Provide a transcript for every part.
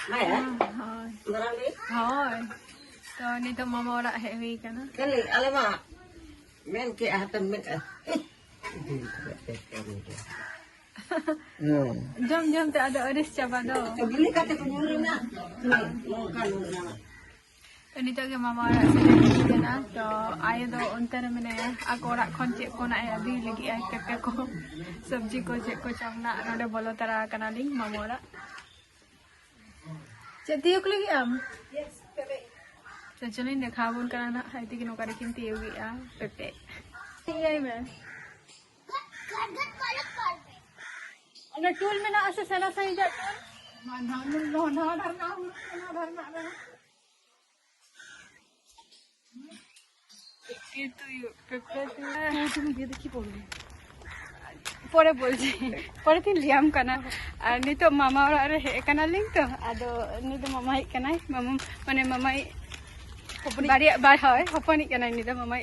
Maya? Hoi. Barang ni? Hoi. So nito mama ora heavy kana. Kali, alam mo, men kaya hatan men ah. Jom tak ada oris coba do. Beli kata penyuri nak. Mau kan nak. So nito ke mama ora sedih kana. So ayo do ontar mene aku ora kon cek ko nak adi lagi ai pepe ko. Sabji ko cek ko chamna node bolo tara kana ling mama ora. Cek tiuk lagi am? Yes, pepe. So chulin dekhabon kana na haiti ki nokare kin tiuk ya pepe. Iya men. Ada tool mana asa sana saya jat. Mana dharna. Itu yuk pepe tu. তুমি দিয়ে কি বলবে? পরে বলছি পরে তিন Liam কানা আর নি তো মামা ওরা হে কানা লিং তো আদো নি তো মামা হে কানাই মামা মানে মামাই বাড়িয়া বার হয় হপনি কানাই নি তো মামাই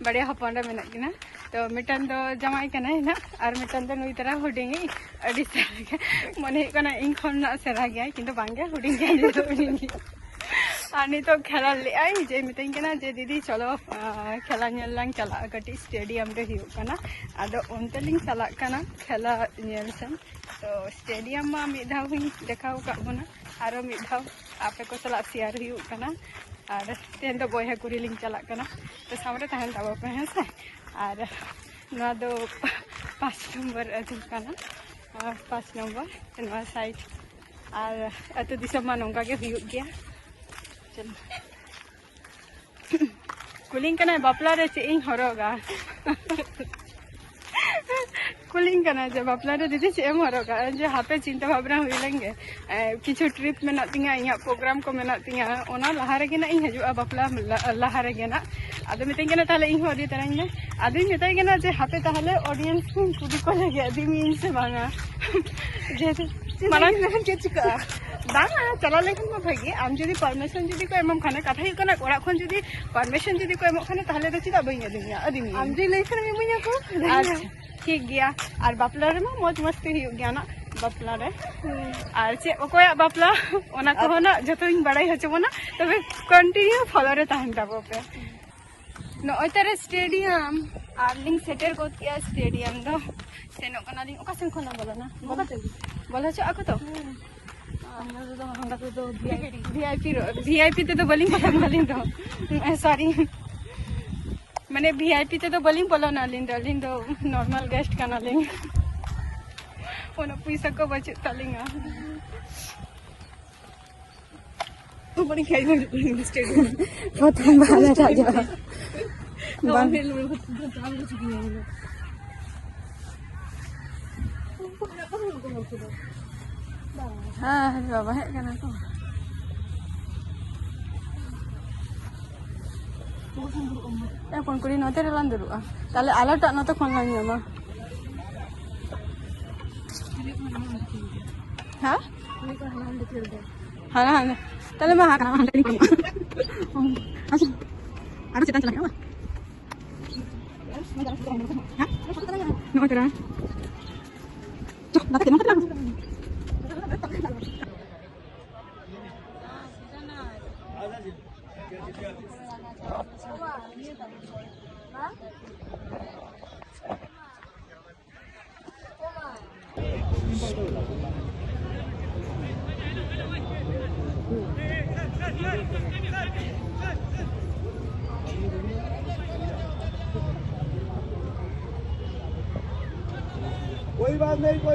বাড়িয়া হপনরা মেনা কিনা তো মিটান তো জামাই কানাই না আর মিটান তো নুই তারা হুডিঙ্গি আদি সারা মনে কানা ইন খন না সারা গয়া কিন্তু বাঙ্গে হুডিঙ্গি নি आने तो खेला ले आई जे मितन के ना जे दीदी चलो खेला नेलांग चला गटी स्टेडियम रे हियो कना आदो ओनतेलिंग चला कना खेला नेलसन तो स्टेडियम मा मिधाव हुई देखाव का बना आरो मिधाव आपे को चला शेयर हियो कना आर तेन तो बॉय कुरीलिंग चला कना तो सामने तहन ताबो पे है से आर ना दो 5 नंबर अजु कना 5 नंबर नवा साइड आर अतो दिसम मा नोंगा के हियो गया कुलिंग कना बापला रे चे इन हरोगा कुलिंग कना जे बापला रे दीदी चे एम हरोगा जे हापे चिंता भावना हुई लेंगे किछु ट्रिप में नातिंगा इया प्रोग्राम को में नातिंगा ओना लहा रे गेना इन हजुआ बापला लहा रे गेना आदो मितिंग केना ताले इन होदी तरंगे आदि मिताई केना जे हापे ताले ऑडियंस को कुदी को लगे आदि मीन से बांगा जे माना नहन के चिका बांगा चला लेकिन मा भागी आम जदी परमिशन जदी को एमम खाना कथा ही कना कोड़ा खन जदी परमिशन जदी को एमम खाना ताले तो चिदा बइया दिया आदिमी आम जदी लेखन में मुया को अच्छा ठीक गया और बापला रे मा मौज मस्ती ही गया ना बापला रे और चे ओकोया बापला ओना को ना जतोइन बड़ाई हचबोना तबे कंटिन्यू फॉलो रे ताहन ताबो पे नो ओतरे स्टेडियम और लिंक सेटर को किया स्टेडियम दो सेनो कना लिंक ओका सेन खना बोला ना बोला छ आको तो वीआईपी तो बोलिंग बोलिंग तो सॉरी मैंने वीआईपी तो बोलिंग बोलो ना लिंदो लिंदो नॉर्मल गेस्ट का ना लिंग ओनो पैसा को बचे तलिंगा बड़ी खाई में स्टेडियम बहुत बाला राजा बांग हाँ बाबा है क्या ना तो ya kon kuri note relan dulu ah tale ala tak note kon lagi ama ha hana hana tale mah kana hana ni kon asu ada cetan celaka apa ha no tera tuh dapat mana tera कोई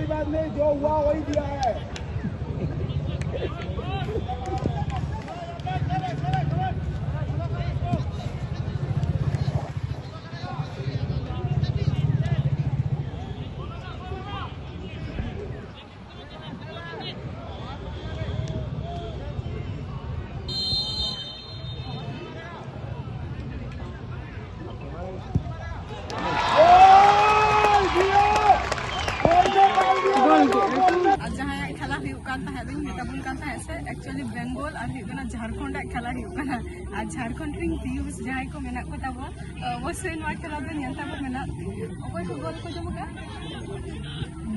बात नहीं जो हुआ वही दिया है actually Bengal और झारखंड खेला और झारखंड टीम्स जहाँ को मेना को तब अवश्य खेला तब मेना अकोय को गोल को जमुका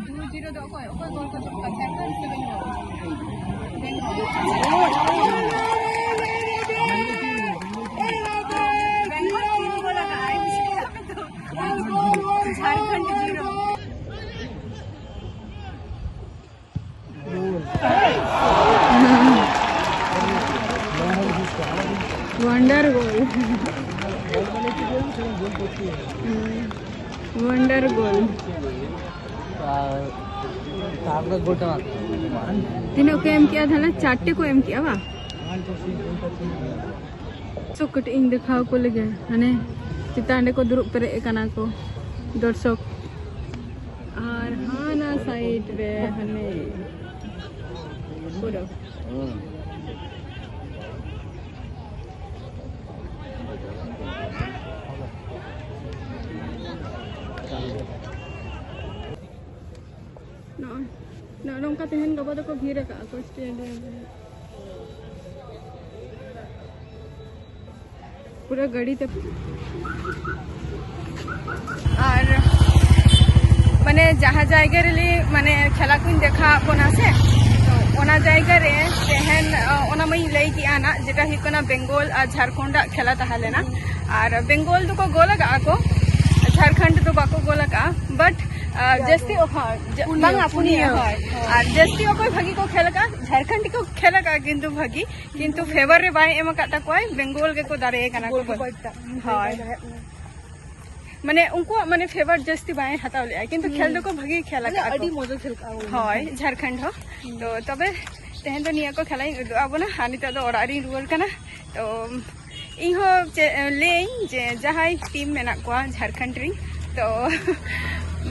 2-0 गोल को जमुका 7-7 झारखंड 0 वंडर गोल वंडर गोल तीनों को एम किया था ना 4 को एम किया वा चुकट इन दिखाओ को लगे हने चितांडे को दुरुप पर एकना को दर्शक और हाना साइड रे हने पूरा नौका तेहन गबा तो को भीड़ का को स्टैंड पूरा गाड़ी ते और माने जहाँ जायगा रे माने खेला को देखा कोना से तो ओना जायगा रे तेहन ओना मई लई की आना जेटा हिकना बेंगल और झारखंड खेला तहलेना और बेंगल तो को गोल लगा को झारखंड तो बाको गोल लगा बट जस्ती बांगा पुनिया और जस्ती कोई भागी को खेल का झारखंड को खेल का किंतु भागी किंतु फेवर रे बाय एम काटा कोई बेंगल के को दारे कना को हाय माने उनको माने फेवर जस्ती बाय हताव ले किंतु खेल दो को भागी खेला का अडी मजा खेल का हाय झारखंड हो तो तबे तेहन तो निया को खेलाई अब ना हानि तो ओरारी रुवल कना तो इहो ले जे जहाई टीम मेना को झारखंड री तो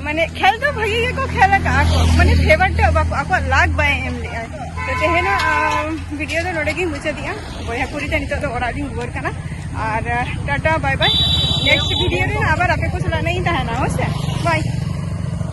माने खेल तो भागी को खेल का माने फेवर तो आपको लाग बाय एम ले तो तेहना वीडियो तो नोडे की मुझे दिया बया पूरी तनी तो ओराली रुवर कना और टाटा बाय बाय नेक्स्ट वीडियो रे आबार आपे को चला नहीं था ना हो से बाय।